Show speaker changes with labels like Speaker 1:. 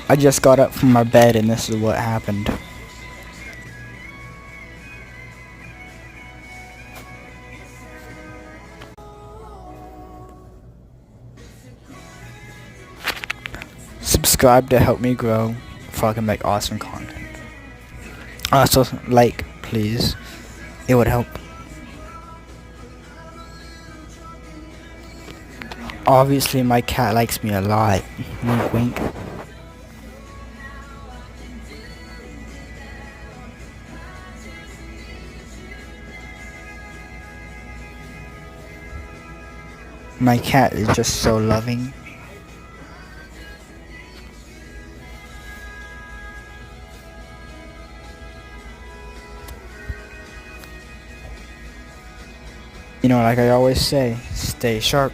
Speaker 1: I just got up from my bed and this is what happened. Subscribe to help me grow so I can make awesome content. Also, like, please. It would help. Obviously, my cat likes me a lot. Wink, wink. My cat is just so loving. You know, like I always say, stay sharp.